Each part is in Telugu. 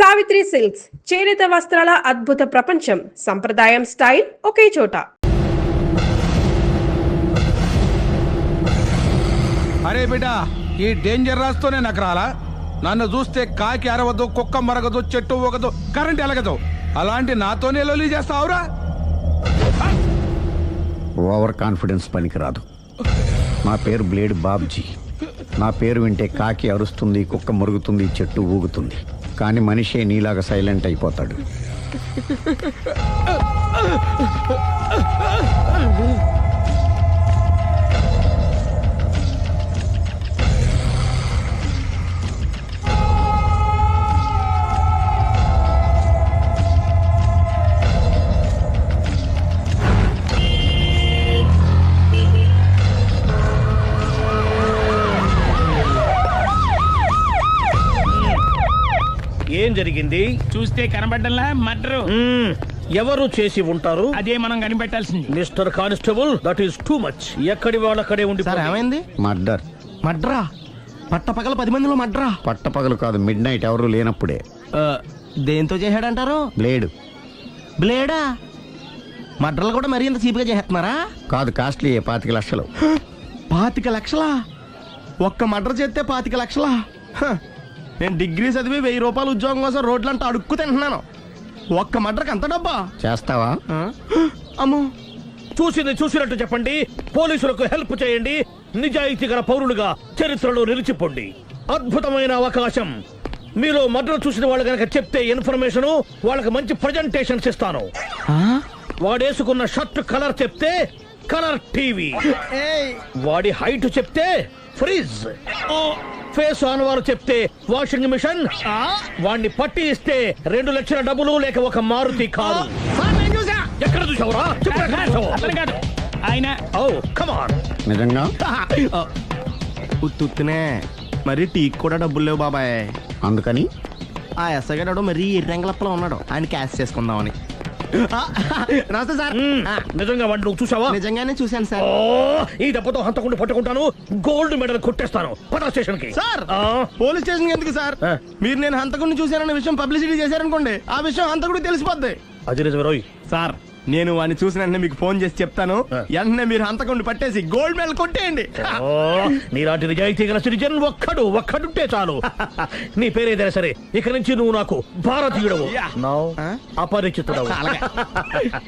సావిత్రి సిల్క్స్ చేనేత వస్త్రాల అద్భుత ప్రపంచం. సంప్రదాయం స్టైల్ ఒకే చోట. అరే బిడ్డా, ఈ డేంజర్ రాస్తూనే నాకు రాలా? నన్ను చూస్తే కాకి అరవదు, కుక్క మరగదు, చెట్టు ఊగదు, కరెంట్ ఎలగదు. అలాంటి నాతోనే లొలి చేస్తావురా? ఓవర్ కాన్ఫిడెన్స్ పనికిరాదు. నా పేరు బ్లేడ్ బాబ్జీ. నా పేరు వింటే కాకి అరుస్తుంది, కుక్క మురుగుతుంది, చెట్టు ఊగుతుంది. కానీ మనిషే నీలాగా సైలెంట్ అయిపోతాడు. ఏం జరిగింది? చూస్తే కనబడ్డంలా మర్డరు. ఎవరు చేసి ఉంటారు? అదే మనం కనిపెట్టాల్సింది. Mister constable, that is too much. ఎక్కడి వాళ్ళక్కడే ఉండి ఏమైంది? మర్డర్. మడ్రా? పట్టపగల 10 మందిలో మడ్రా? పట్టపగలు కాదు, మిడ్ నైట్ ఎవరు లేనప్పుడే. దేంతో చేశాడంటారు? బ్లేడ్. బ్లేడా? మడ్రలు కూడా మరీ ఇంత చీప్గా చేస్తున్నారా? కాదు, కాస్ట్లీ 25 లక్షలు. 25 లక్షలా? ఒక్క మడ్ర చేస్తే 25 లక్షలా? నేను డిగ్రీ చదివి 1000 రూపాయలు ఉద్యోగం కోసం రోడ్లంతా అడుక్కు తింటున్నాను. ఒక్క మడ్రకు అంత డబ్బా? చేస్తావా? అమ్మో, చూసింది చూసినట్టు చెప్పండి. పోలీసులకు హెల్ప్ చేయండి. నిజాయితీ గల పౌరులుగా చరిత్రలో నిలిచిపోండి. అద్భుతమైన అవకాశం. మీలో మర్డర్ చూసిన వాళ్ళు కనుక చెప్తే ఇన్ఫర్మేషన్, వాళ్ళకి మంచి ప్రజెంటేషన్స్ ఇస్తాను. వాడేసుకున్న షర్ట్ కలర్ చెప్తే కలర్ టీవీ, వాడి హైట్ చెప్తే ఫ్రిజ్, ఫేస్ ఆన్ వారు చెప్తే వాషింగ్ మిషన్, వాడిని పట్టి ఇస్తే 2 లక్షల డబ్బులు లేక ఒక మారుతి కారు. ఎక్కడ చూసావురా? ఆయన నిజంగా ఉత్తునే మరి టీకి కూడా డబ్బులు లేవు బాబాయ్. అందుకని ఆ ఎస్ఐ గారు మరీ ఎర్రంగలప్పలో ఉన్నాడు. ఆయన క్యాష్ చేసుకుందామని. నమస్తే సార్. నిజంగా వాడిని నువ్వు చూసావా? నిజంగానే చూశాను సార్. ఈ దెబ్బతో హంతకుండా పట్టుకుంటాను, గోల్డ్ మెడల్ కొట్టేస్తాను. పద స్టేషన్ కి. సార్, పోలీస్ స్టేషన్ ఎందుకు సార్? మీరు నేను హంతకుడిని చూశానన్న విషయం పబ్లిసిటీ చేశారనుకోండి, ఆ విషయం హంతకుడికి తెలిసిపోద్ది. అది నిజమే రోయ్. సార్, నేను వాడిని చూసిన వెంటనే మీకు ఫోన్ చేసి చెప్తాను. వెంటనే మీరు హంతకుడిని పట్టేసి గోల్డ్ మెడల్ కొట్టేయండి. నీలాంటి నిజాయితీ గల సిటిజన్ ఒక్కడుంటే చాలు. నీ పేరేదైనా సరే, ఇక నుంచి నువ్వు నాకు భారతీయుడవు, అపరిచితుడవు.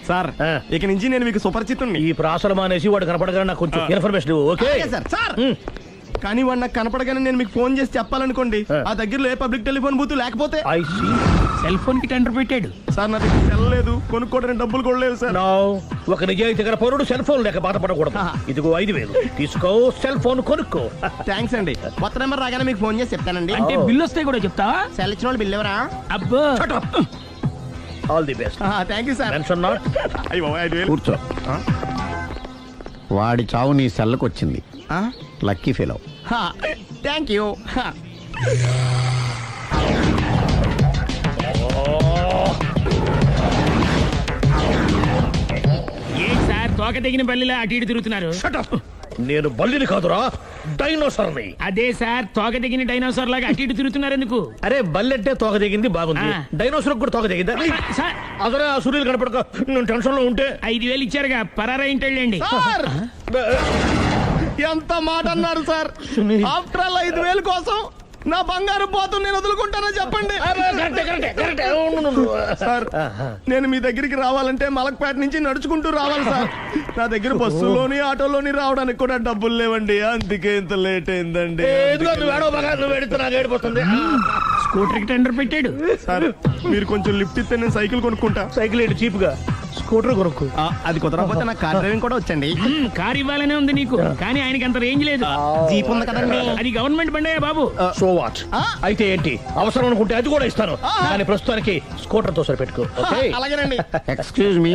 సార్, ఇక నుంచి నేను మీకు సుపరిచితుడిని. ఈ ప్రాసలు మానేసి వాడు కనపడగానే నాకు కొంచెం ఇన్ఫర్మేషన్. Okay sir. కానీ వాడు నాకు కనపడగానే నేను మీకు ఫోన్ చేసి చెప్పాలనుకోండి, ఆ దగ్గరలో ఏ పబ్లిక్ టెలిఫోన్ బూత్ లేకపోతే. సెల్ ఫోన్ కి టెండర్ పెట్టాడు సార్. నా దగ్గర సెల్ లేదు, కొనుక్కోవడానికి డబ్బులు కూడా లేవు సార్. ఒక నిజాయితీ గల పౌరుడు సెల్ ఫోన్ లేక బాధపడకూడదు. ఇదిగో 5,000 తీసుకో, సెల్ ఫోన్ కొనుక్కో. థ్యాంక్స్ అండి. కొత్త నెంబర్ రాగానే మీకు ఫోన్ చేసి చెప్తానండి. అంటే బిల్ వస్తే కూడా చెప్తావా? సెల్ ఇచ్చిన వాళ్ళు బిల్ ఎవరా? అబ్బో, all the best. Thank you sir. Mention not. కూర్చో. వాడి చావు నీ సెల్లకు వచ్చింది. Lucky fellow. Thank you. A sir తోక తెగిన బల్లిలా అటు ఇటు తిరుగుతున్నారు? నేను బల్లిని కాదురా, డైనోసార్ని. అదే సార్, తోక తెగిన డైనోసార్ లాగా అటు ఇటు తిరుగుతున్నారు ఎందుకు? అరే, బల్లెట్టే తోక దిగింది బాగుంది, డైనోసార్ కూడా తోక దిగిందా? సార్, అదరే ఆ సూర్యులు కనపడక నేను టెన్షన్ లో ఉంటే 5,000 ఇచ్చారుగా, పరారా ఇంటండి. ఎంత మాట అన్నారు సార్? ఆఫ్టర్ ఆల్ 5,000 కోసం నా బంగారు పోతు నేను వదులుకుంటానని చెప్పండి సార్. నేను మీ దగ్గరికి రావాలంటే మలక్పేట నుంచి నడుచుకుంటూ రావాలి సార్. నా దగ్గర బస్సులోని ఆటోలోని రావడానికి కూడా డబ్బులు లేవండి. అందుకే ఇంత లేట్ అయిందండి. స్కూటర్ కి టెండర్ పెట్టాడు సార్. మీరు కొంచెం లిఫ్ట్ ఇస్తే నేను సైకిల్ కొనుక్కుంటా. సైకిల్ ఏంటి చీప్ గా? స్కూటర్ కొనుక్కు. అది కుదరకపోతే నాకు కార్ డ్రైవింగ్ కూడా వచ్చండి. కార్ ఇవ్వాలనే ఉంది నీకు, కానీ ఆయనకి అంత రేంజ్ లేదు. జీప్ ఉంది కదండి. అది గవర్నమెంట్ బండే బాబు. So what? అయితే ఏంటి, అవసరం అనుకుంటే అది కూడా ఇస్తాను, కానీ ప్రస్తుతానికి స్కూటర్ తో సరిపెట్టుకో. అలాగేనండి. ఎక్స్క్యూజ్ మీ,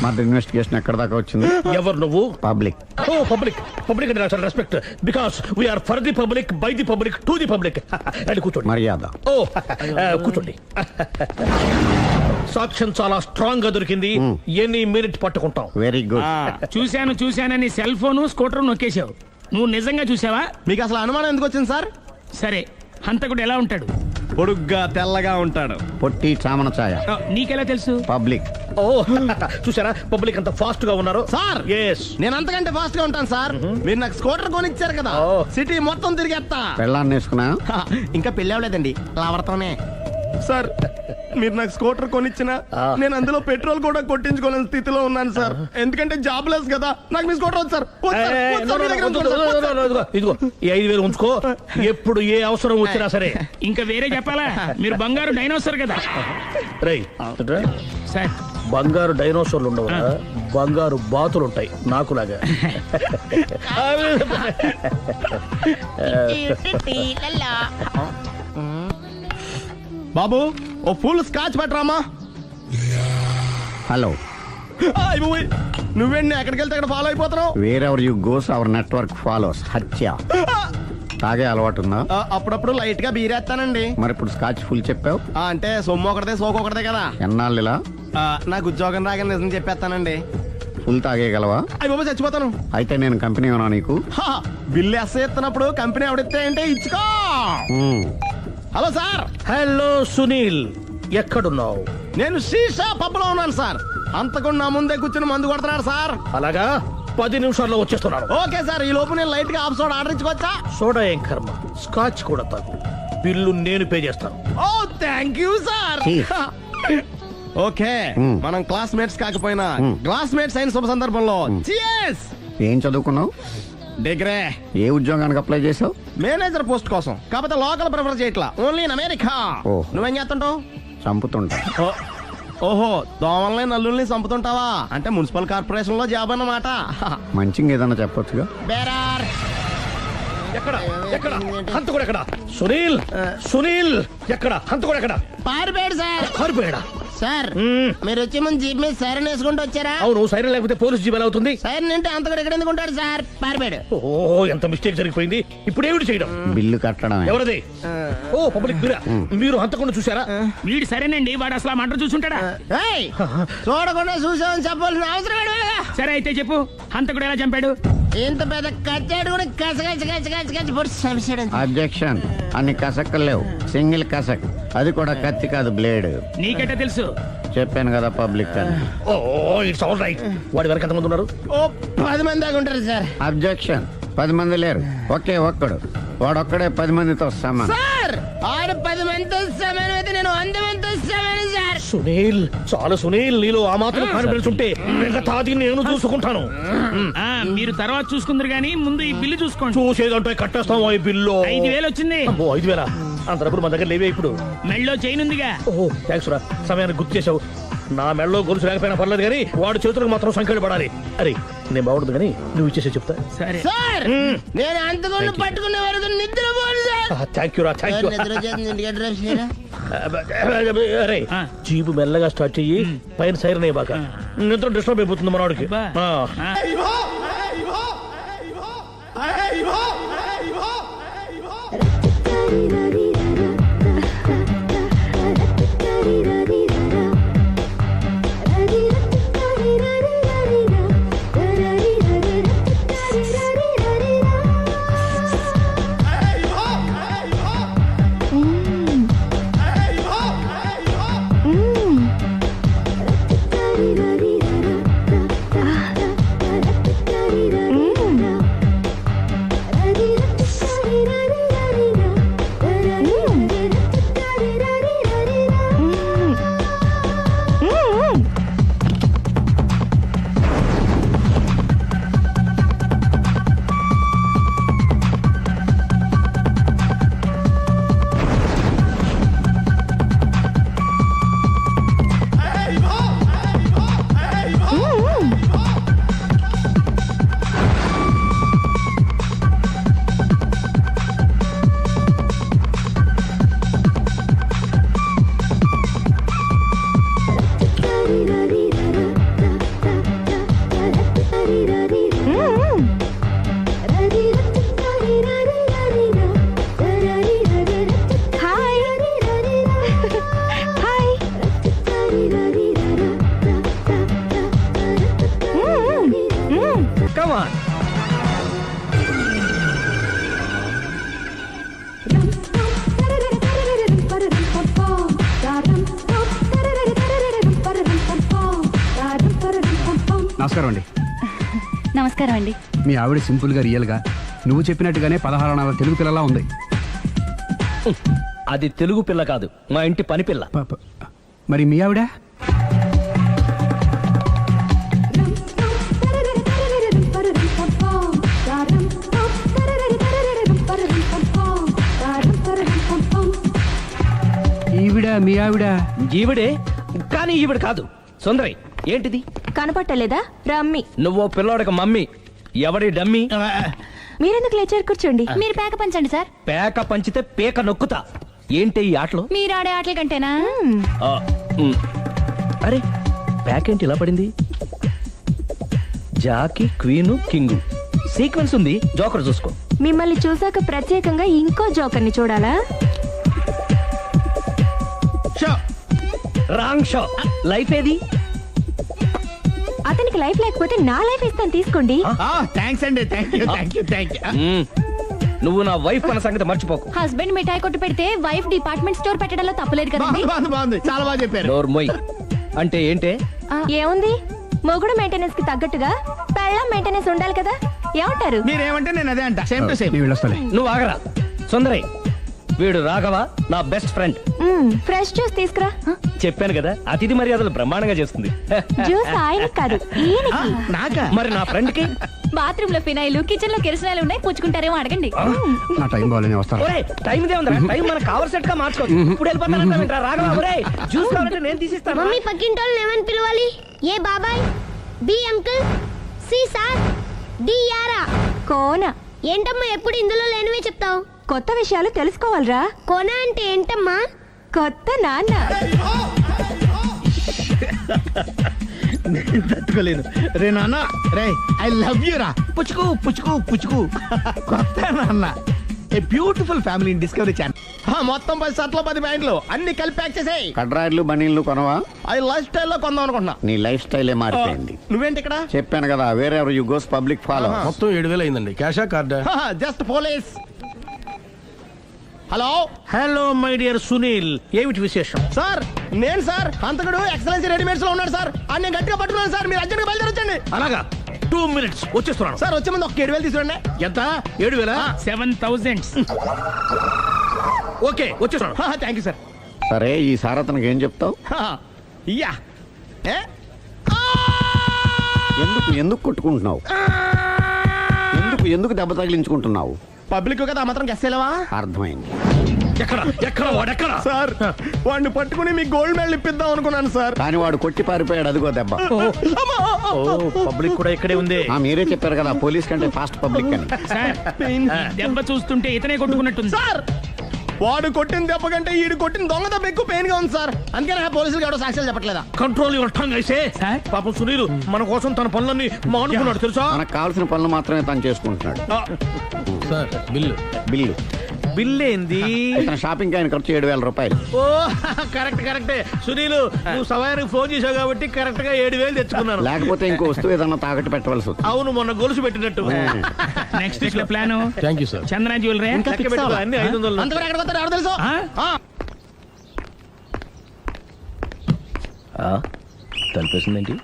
మా ఇన్వెస్టిగేషన్ ఎక్కడ దాకా వచ్చింది? ఎవరు నువ్వు? పబ్లిక్. పబ్లిక్ అంటే చాలా respect, because we are for the public, by the public, to the public. అది కూర్చోండి. మర్యాద. కూర్చోండి. సాక్ష్యం చాలా స్ట్రాంగ్ గా దొరికింది. ఎన్ని మినిట్ పట్టుకుంటాం. Very good. చూశానని సెల్ ఫోను స్కూటర్ నొక్కేశావు. నువ్వు నిజంగా చూసావా? మీకు అసలు అనుమానం ఎందుకు వచ్చింది సార్? సరే, హంతకుడు ఎలా ఉంటాడు? పొడుగ్గా తెల్లగా ఉంటాడు. పొట్టి చామన ఛాయ. నీకెలా తెలుసు? పబ్లిక్. ఓ చూసారా పబ్లిక్ అంత ఫాస్ట్ గా ఉన్నారు. సార్ ఎస్ నేను అంతకంటే ఫాస్ట్ గా ఉంటాను సార్. మీరు నాకు స్కూటర్ కొనిచ్చారు కదా, సిటీ మొత్తం తిరిగేస్తా. పెళ్ళాన్ని వేసుకున్నా? ఇంకా పెళ్ళి అవ్వలేదండి, లావర్తోనే. సార్ మీరు నాకు స్కూటర్ కొనిచ్చిన నేను అందులో పెట్రోల్ కూడా కొట్టించుకోలేని స్థితిలో ఉన్నాను సార్. ఎందుకంటే జాబ్ లెస్ కదా. నాకు మీ స్కూటర్ వద్దు సార్. వద్దు సార్. వద్దు సార్. మీ దగ్గర ఉంచుకోండి సార్. ఇదిగో ఈ 5,000 ఉంచుకో. ఎప్పుడు ఏ అవసరం వచ్చినా సరే. ఇంకా వేరే చెప్పాలా? మీరు బంగారు డైనోసర్ కదా. రై సార్ బంగారు డైనోసార్లు ఉండవు, బంగారు బాతులు ఉంటాయి నాకులాగా. బాబు ఓ ఫుల్ స్కాచ్ పెట్టరామా. హలో. నువ్వేండి ఎక్కడికి వెళ్తే అక్కడ ఫాలో అయిపోతున్నావు. Wherever you goes our network follows. హత్య. తాగే అలవాటు ఉందా? అప్పుడప్పుడు లైట్ గా బీరేస్తానండి. మరి ఇప్పుడు స్కాచ్ ఫుల్ చెప్పావు. అంటే సొమ్ము ఒకటిదే సోకు ఒకటిదే కదా. ఎన్నాళ్ళు ఇలా? నాకు ఉద్యోగం రాగానే నిజం చెప్పేస్తానండి. ఫుల్ తాగేయగలవా? అయ్యి బాబు చచ్చిపోతాను. అయితే నేను కంపెనీ ఉన్నా నీకు. బిల్లు ఎస్ ఎత్తినప్పుడు కంపెనీ ఎవడితే అంటే ఇచ్చుకో. Hello sir. హలో సునీల్, ఎక్కడున్నావు? నేను శీషా పబ్ లో ఉన్నాను సార్. అంతకుండా నా ముందే కూర్చుని మందు కొడుతున్నాడు సార్. అలాగా 10 నిమిషాల్లో వచ్చేస్తున్నాను. Okay sir. ఈ లోపు నేను లైట్ గా హాఫ్ సోడా ఆర్డర్ ఇచ్చుకోవచ్చా? సోడా ఏం కర్మ, స్కాచ్ కూడా తాగు. బిల్లు నేను పే చేస్తాను. ఓ థ్యాంక్ యూ సార్. ఓకే మనం క్లాస్మేట్స్ కాకపోయినా క్లాస్మేట్స్ అయిన శుభ సందర్భంలో cheers. ఏం చదువుకున్నావు? డిగ్రీ. ఏ ఉద్యోగానికి అప్లై చేసావు? మేనేజర్ పోస్ట్ కోసం. కాకపోతే లోకల్ ప్రిఫర్ చేయట్లా, ఓన్లీ ఇన్ అమెరికా. ఓహో. నువ్వేం చేస్తుంటావు? చంపుతుంటా. ఓహో, దోమల్ని నల్లుల్ని చంపుతుంటావా? అంటే మున్సిపల్ కార్పొరేషన్ లో జాబ్ అన్నమాట. మంచిగా ఏదన్నా చెప్పొచ్చుగా. బేరార్. ఎక్కడ ఎక్కడ హంతకుడు ఎక్కడ? సునీల్ సునీల్ ఎక్కడ హంతకుడు ఎక్కడ? పారిపోయాడు సార్. పారిపోయాడా? సార్ మీరు వచ్చే ముందు జీప్ మీద సైరన్ వేసుకుంటూ వచ్చారా? అవును, సైరన్ లేకపోతే పోలీస్ జీబ్ ఎలా అవుతుంది? సైరన్ అంటే అంతకుడు ఎక్కడ ఎందుకు ఉంటాడు సార్? పారిపోయాడు. ఓ ఎంత మిస్టేక్ జరిగిపోయింది. ఇప్పుడు ఏమిటి చేయడం? బిల్లు కట్టడమే. ఎవరది? ఓ పబ్లిక్ మీరా? మీరు హంతకుండా చూసారా? వీడు సరేనండి, వాడు అసలు ఆ మంట చూసుంటాడా? ఏయ్, చూడకుండా చూసామని చెప్పాల్సిన అవసరం ఏంటి? సరే అయితే చెప్పు, హంతకుడు ఎలా చంపాడు? ఇంత పెద్ద కచ్చాడు కూడా కచ్చ పొడి సమస్య. అబ్జెక్షన్. అన్ని కసక్కలు లేవు, సింగిల్ కసక్. అది కూడా కత్తి కాదు, బ్లేడ్. నీకెట్టా తెలుసు? చెప్పాను కదా పబ్లిక్ అని. Oh it's all right. వాడి వరకు ఎంతమంది ఉన్నారు? ఓ 10 మంది దాకా ఉంటారు సార్. అబ్జెక్షన్. 10 మంది లేరు, ఒకే ఒక్కడు. వాడొక్కడే 10 మందితో సమానం. సార్ ఆడు 10 మందితో సమానం అయితే నేను 100 మందితో సమానం సార్. సునీల్, చాలా సునీల్, నీలో ఆ మాత్రం కాన్ఫిడెన్స్ ఉంటే మిగతాది నేను చూసుకుంటాను. ఆ మీరు తర్వాత చూసుకుందరు గానీ ముందు ఈ బిల్లు చూసుకోండి. చూసేదంటే కట్టేస్తాం ఈ బిల్లు. 5,000 వచ్చింది. 5,000 అంత డబ్బులు మన దగ్గర లేవే ఇప్పుడు. మెళ్ళో చైన్ ఉందిగా. ఓహో థ్యాంక్స్ రా, సమయానికి గుర్తు చేసావు. నా మెడలో గొలుసు లేకపోయినా పర్లేదు కానీ వాడు చేతులకు మాత్రం సంఖ్యలు పడాలి. అరే నేను బాగుండదు కానీ నువ్వు ఇచ్చేసే చెప్తా. సరే సార్ నేను అంతకుండా పట్టుకునే వరకు నిద్రపోను సార్. థ్యాంక్ యూ రా, థ్యాంక్ యూ. నిద్ర చేస్తుంది ఇంటికి డ్రైవ్ చేయరా? అరే ఆ. జీబు మెల్లగా స్టార్ట్ చెయ్యి, పైన సైరన్ అయ్యి బాగా నిద్ర డిస్టర్బ్ అయిపోతుంది మనవాడికి. బా. ఆ. నమస్కారం అండి. నమస్కారం అండి. మీ ఆవిడ సింపుల్గా రియల్గా నువ్వు చెప్పినట్టుగానే 16 తెలుగు పిల్లలా ఉంది. అది తెలుగు పిల్ల కాదు, మా ఇంటి పని పిల్ల. మరి మీ ఆవిడ? ఈవిడ మీ ఆవిడ? ఈవిడే, కానీ ఈవిడ కాదు. సుందరి, ఏంటిది? కనపట్టలేదా? రమ్మి. నువ్వు పిల్లోడికి మమ్మీ. ఎవడి డమ్మీ? మీరెందుకు లేచారు? కూర్చోండి. మీరు పేక పంచండి సార్. పేక పంచితే పేక నొక్కుతా. ఏంటి ఈ ఆటలు? మీరు ఆడే ఆటల కంటేనా? ఆ, ఉమ్. అరే, పేక ఏంటి ఇలా పడింది? జాకి, క్వీను, కింగు సీక్వెన్స్ ఉంది. జోకర్ చూసుకో. మిమ్మల్ని చూసాక ప్రత్యేకంగా ఇంకో జోకర్ని చూడాలా? Wrong show. లైఫ్ ఏది? అతనికి లైఫ్ లేకపోతే నా లైఫ్ ఇస్తాను, తీసుకోండి. థ్యాంక్స్ అండి. Thank you. నువ్వు నా వైఫ్ అన్న సంగతి మర్చిపోకు. హస్బెండ్ మిఠాయి కొట్టు పెడితే వైఫ్ డిపార్ట్మెంట్ స్టోర్ పెట్టడంలో తప్పలేదు కదండి. బాగుంది, చాలా బాగా చెప్పారు. డోర్ మొయ్. అంటే ఏంటే? ఏముంది, మొగుడు మెయింటెనెన్స్ కి తగ్గట్టుగా పెళ్ళాం మెయింటెనెన్స్ ఉండాలి కదా. ఏమంటారు? మీరేమంటే నేను అదే అంట. Same to same. ఈ వెళ్ళొస్తాలే. నువ్వు ఆగరా. సుందరి, వీడు రాఘవ, నా బెస్ట్ ఫ్రెండ్. ఫ్రెష్ జ్యూస్ తీసుకురా. చెప్పాను కదా, అతిథి మర్యాదలు బ్రహ్మాండంగా చేస్తుంది. జ్యూస్ ఆయనకి కాదు, ఈయనకి. నాకా? మరి నా ఫ్రెండ్ కి? బాత్రూమ్ లో ఫినాయిల్, కిచెన్ లో కిరసనాయిలు ఉన్నాయి, పుచ్చుకుంటారేమో అడగండి. నా టైం బాగాలేని వస్తాను. ఒరే, టైం ఇదే ఉందిరా. టైం మనకు కవర్ సెట్ గా మార్చుకోవచ్చు. ఇప్పుడు వెళ్ళిపోతానంటా రాఘవ. ఒరే, జ్యూస్ కావాలంటే నేను తీసిస్తాను. మమ్మీ పక్కింటోళ్ళని ఏమని పిలవాలి? ఏ బాబాయ్, B uncle, C sir, D యారా. కోన. ఏంటమ్మా ఎప్పుడు ఇందులో లేనివే చెప్తావు? కొత్త విషయాలు తెలుసుకోవాలిరా. కోన అంటే ఏంటమ్మా? కొత్త నాన్న. తట్టుకోలేను రే నాన్న. రే ఐ లవ్ యూ రా. పుచ్చుకు పుచ్చుకు పుచ్చుకు. కొత్త నాన్న. A beautiful family in discovery channel. మొత్తం 10 షర్ట్లు 10 ప్యాంట్లు అన్ని కలిపి ప్యాక్ చేసేయ్. కడ్రాయిలు బనీళ్లు కొనవా? అది లైఫ్ స్టైల్లో కొందాం అనుకుంటున్నా. నీ లైఫ్ స్టైలే మారిపోయింది. నువ్వేంటి ఇక్కడ? చెప్పాను కదా, వేరే యు గోస్ పబ్లిక్ ఫాలో. మొత్తం 7,000 అయిందండి. క్యాషా కార్డా? Just police. Hello hello my dear Sunil, ఏమిటి విశేషం? సార్, నేను సార్ అంతకుడు ఎక్సలెన్సీ రెడీమేడ్స్ లో ఉన్నాడు సార్. అని నేను గట్టిగా పట్టుకున్నాను సార్. మీరు అర్జెంట్గా బయలుదేరొచ్చండి. అలాగా, 2 minutes వచ్చేస్తున్నాను. సార్ వచ్చే ముందు ఒక 7,000 తీసుకోండి. ఎంత? 7,000? 7,000. ఓకే, వచ్చేస్తున్నాను. Thank you sir. సరే, ఈ సారతనకి ఏం చెప్తావు? ఇయ్యా. ఎందుకు కొట్టుకుంటున్నావు? ఎందుకు దెబ్బ తగిలించుకుంటున్నావు? పబ్లిక్ కదా మాత్రం గెస్సేలేవా? అర్థమైంది. ఎక్కడ వాడెక్కడ? సార్, వాడిని పట్టుకుని మీ గోల్డ్ మెడల్ ఇప్పిద్దాం అనుకున్నాను సార్. కానీ వాడు కొట్టి పారిపోయాడు. అదిగో దెబ్బ. పబ్లిక్ కూడా ఇక్కడే ఉంది. మీరే చెప్పారు కదా, పోలీస్ కంటే ఫాస్ట్ పబ్లిక్ అని. సార్, ఈ దెబ్బ చూస్తుంటే ఇతనే కొట్టుకున్నట్టుంది. సార్, వాడు కొట్టిన దెబ్బ కంటే ఈడు కొట్టిన దొంగ దెబ్బ ఎక్కువ పెయిన్ గా ఉంది సార్. అందుకని పోలీసులు ఎవడో సాక్ష్యాలు చెప్పట్లేదా? కంట్రోల్ యువర్ టంగ్ అయితే. సార్? పాపం సునీల్ మన కోసం తన పనులన్నీ మానుకున్నాడు తెలుసా? మనకు కావాల్సిన పనులు మాత్రమే తను చేసుకుంటున్నాడు. Sir, bill. బిల్ ఏంది? ఇతను షాపింగ్ ఆయన ఖర్చు 7,000 రూపాయలు. ఓ కరెక్టే. సునీల్, నువ్వు సమయానికి ఫోన్ చేసావు కాబట్టి కరెక్ట్ గా 7,000 తెచ్చుకున్నాను. లేకపోతే ఇంకో వస్తువు ఏదన్నా తాకట్టు పెట్టవలసి వస్తుంది. అవును, మొన్న గొలుసు పెట్టినట్టు. నెక్స్ట్ వీక్ లో plan thank you sir. Chandana jewellery. లెక్క పెట్టుకో, అన్ని 500. అంతవరకు ఎక్కడ పోతారు ఎవరు తెలుసు? తలిపేసిందేంటి?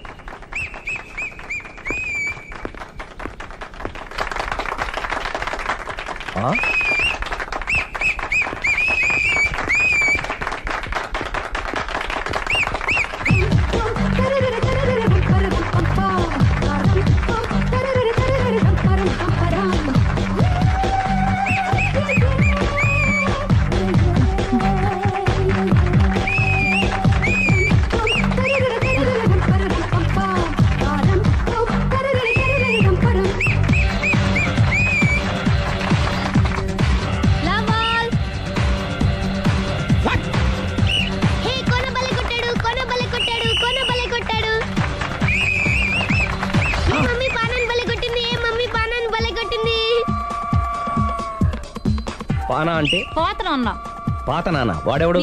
పానా అంటే? పాత నాన్న. వాడెవడు?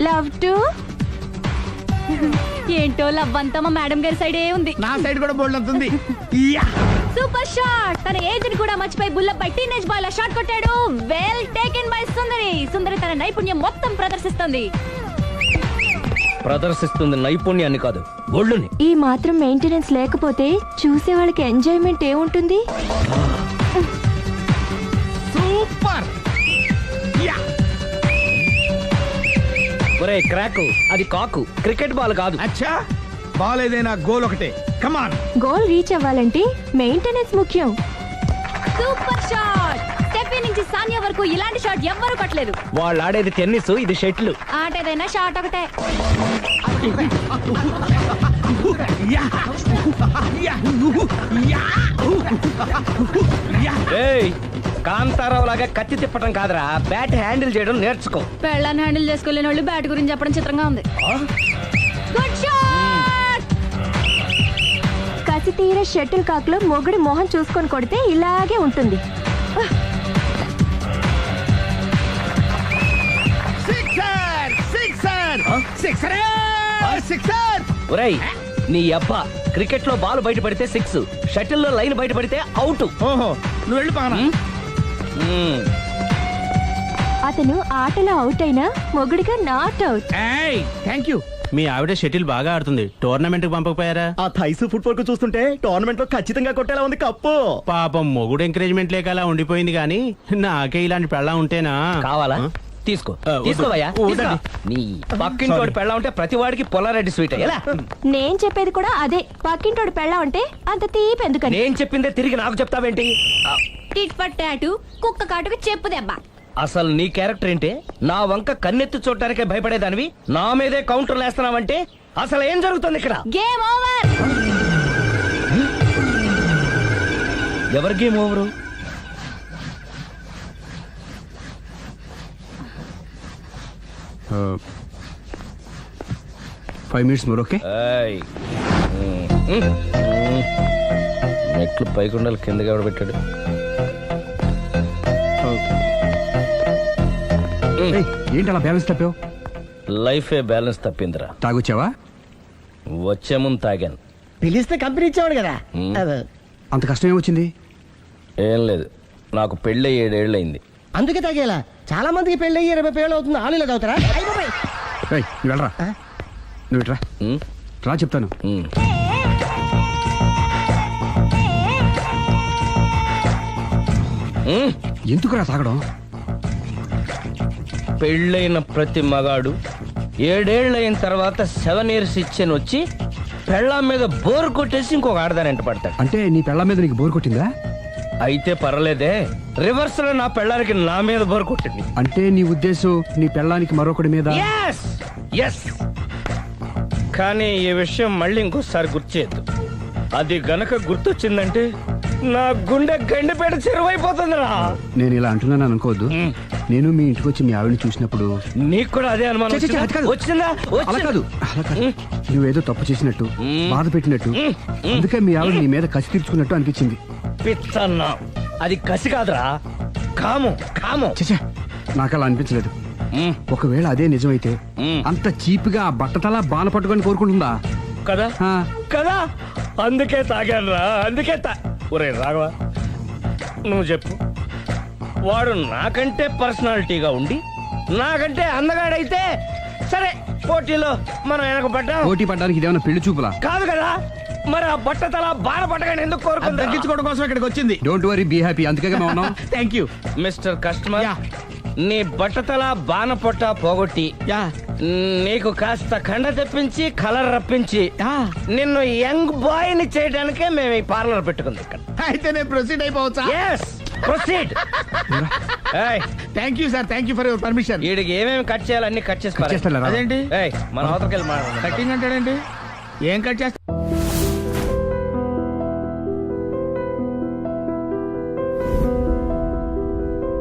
లవ్ టు ఏంటో లవ్ అంతా మా మేడం గారి సైడే ఉంది. నా సైడ్ కూడా బోల్డ్ అంతుంది. Super shot. తన ఏజ్ ని కూడా మర్చిపోయి బుల్లపై టీనేజ్ బాయ్ లా షాట్ కొట్టాడు. Well taken by Sundari. Sundari తన నైపుణ్యం మొత్తం ప్రదర్శిస్తుంది. ప్రదర్శిస్తుంది నైపుణ్యాన్ని కాదు, ఒళ్ళుని. ఈ మాత్రం మెయింటెనెన్స్ లేకపోతే చూసే వాళ్ళకి ఎంజాయ్మెంట్ ఏముంటుంది? సూపర్. ఒరే క్రాకు, అది కాకు, క్రికెట్ బాల్ కాదు. అచ్చా, బాల్ ఏదైనా గోల్ ఒకటే. కమాన్. గోల్ రీచ్ అవ్వాలంటే మెయింటెనెన్స్ ముఖ్యం. Super shot! స్టెఫీ నుంచి సానియా వరకు ఇలాంటి షాట్ ఎవ్వరూ కొట్టలేదు. వాళ్ళు ఆడేది టెన్నిస్, ఇది షటిల్. ఆట ఏదైనా షాట్ ఒకటే. ఏయ్, కాంతారావు లాగా కత్తి తిప్పటం కాదురా, బ్యాట్ హ్యాండిల్ చేయడం నేర్చుకో. పెళ్ళాన్ని హ్యాండిల్ చేసుకోలేని వాళ్ళు బ్యాట్ గురించి చెప్పడం చిత్రంగా ఉంది. Good shot! కసి తీర షటిల్ కాక్ లో మొగుడి మొహం చూసుకొని కొడితే ఇలాగే ఉంటుంది. ఒరేయ్, నీ అబ్బా, క్రికెట్ లో బాల్ బయట పడితే 6, షటిల్ లో లైన్ బయట పడితే అవుట్. ఓహో, నువ్వు వెళ్ళి పానా. అతను ఆటలో అవుట్ అయినా మొగుడిగా నాట్ అవుట్. Thank you. మీ ఆవిడ షటిల్ బాగా ఆడుతుంది, టోర్నమెంట్ కి పంపకపోయారా? ఆ థైసు ఫుట్బాల్ కు చూస్తుంటే టోర్నమెంట్ లో ఖచ్చితంగా కొట్టేలా ఉంది కప్పు. పాపం మొగుడు ఎంకరేజ్మెంట్ లేక అలా ఉండిపోయింది కానీ నాకే ఇలాంటి పెళ్ళా ఉంటేనా. కావాలా? తీసుకో, వద్దు. తీసుకోవయ్యా. వద్దండి. నీ పక్కింటోడి పెళ్ళ ఉంటే ప్రతి వాడికి పొలారెడ్డి స్వీట్. ఎలా? నేను చెప్పేది కూడా అదే. పక్కింటోడు పెళ్ళా ఉంటే అంత తీపి ఎందుకని? నేను చెప్పిందే తిరిగి నాకు చెప్తావేంటి? టిట్ పట్ టాటు, కుక్క కాటుకు చెప్పు దెబ్బ. అసలు నీ క్యారెక్టర్ ఏంటి? నా వంక కన్నెత్తి చూడటానికే భయపడేదానివి నా మీదే కౌంటర్లు వేస్తున్నావంటే అసలు ఏం జరుగుతుంది ఇక్కడ? Game over. ఎవరి game over? 5 minutes more, okay? ఏయ్. మెట్లు పైకుండలు కిందకి ఎవడ పెట్టాడు? ఏయ్, ఏంటి అలా బ్యాలెన్స్ తప్పావు? లైఫే బ్యాలెన్స్ తప్పిందిరా. తాగొచ్చావా? వచ్చే ముందు తాగాను. పిలిస్తే కంపెనీ ఇచ్చేవాడు కదా. అంత కష్టం ఏమొచ్చింది? ఏం లేదు, నాకు పెళ్ళి 7 ఏళ్ళు అయింది. అందుకే తాగేలా. చాలా మందికి పెళ్ళి 20 ఏళ్ళు అవుతుంది, ఆలు ఇలా తాగుతారా? ఏయ్, నువ్వు వెళ్ళరా. నువ్వు ఇట్రా రా, చెప్తాను. ఎందుకురా తాగడం? పెళ్ళైన ప్రతి మగాడు 7 ఏళ్ళు అయిన తర్వాత 7 years ఇచ్చాను వచ్చి పెళ్ళాం మీద బోర్ కొట్టేసి ఇంకొక ఆడదాని ఎంట పడతాడు. అంటే నీ పెళ్ళ మీద నీకు బోర్ కొట్టిందా? అయితే పర్లేదే, రివర్స్ లో నా పెళ్ళానికి నా మీద బోర్ కొట్టింది. అంటే నీ ఉద్దేశం నీ పెళ్ళానికి మరొకటి మీద? Yes! Yes! కానీ ఈ విషయం మళ్ళీ ఇంకోసారి గుర్తు చేయద్దు. అది గనక గుర్తొచ్చిందంటే నా గుండె గండిపేట చెరువైపోతుందిరా. నేను ఇలా అంటున్నాను అనుకోవద్దు. నేను మీ ఇంటికి వచ్చి మీ ఆవిడని చూసినప్పుడు నీకు కూడా అదే అనుమానం ఛీ, ఛీ, అది కాదు. వచ్చిందా? అలా కాదు, అలా కాదు. నువ్వేదో తప్పు చేసినట్టు, బాధ పెట్టినట్టు, అందుకే మీ ఆవిడ నీ మీద కసి తీర్చుకున్నట్టు అనిపించింది. పిచ్చన్నా, అది కసి కాదురా, కామం. కామం. చచ్చా, నాకు అలా అనిపించలేదు. ఒకవేళ అదే నిజమైతే అంత చీప్ గా బట్టతలా బాన పట్టుకొని కోరుకుంటుందా? కదా ఆ. కదా, అందుకే తాగాను రా, అందుకే ఒరే రాఘవ, నువ్వు చెప్పు, వాడు నాకంటే పర్సనాలిటీగా ఉండి నాకంటే అందగాడైతే సరే, పోటీలో మనం వెనకబడ్డాం. పోటీ పడ్డానికి ఇదేమన్నా పెళ్లి చూపులా? కాదు కదా, మరి ఆ బట్టతల బాన పట్టగానే ఎందుకు కోరుకుంది? తగ్గించుకోవడం కోసం ఇక్కడికి వచ్చింది. Don't worry, be happy. అందుకే మేము ఉన్నాం. Thank you mister customer. నీ బట్టతల బాన పొట్ట పోగొట్టి నీకు కాస్త కండ తెప్పించి కలర్ రప్పించి నిన్ను యంగ్ బాయ్ ని చేయడానికే మేము ఈ పార్లర్ పెట్టుకుంది ఇక్కడ. అయితే నేను ప్రొసీడ్ అయిపోవచ్చా? Yes, proceed. Thank you sir, thank you for your permission. వీడికి ఏమేమి కట్ చేయాలి అన్ని కట్ చేసి చేస్తారా? అదేంటి మన అవతలకి వెళ్ళి మాట్లాడండి. కటింగ్ అంటాడండి. ఏం కట్ చేస్తా?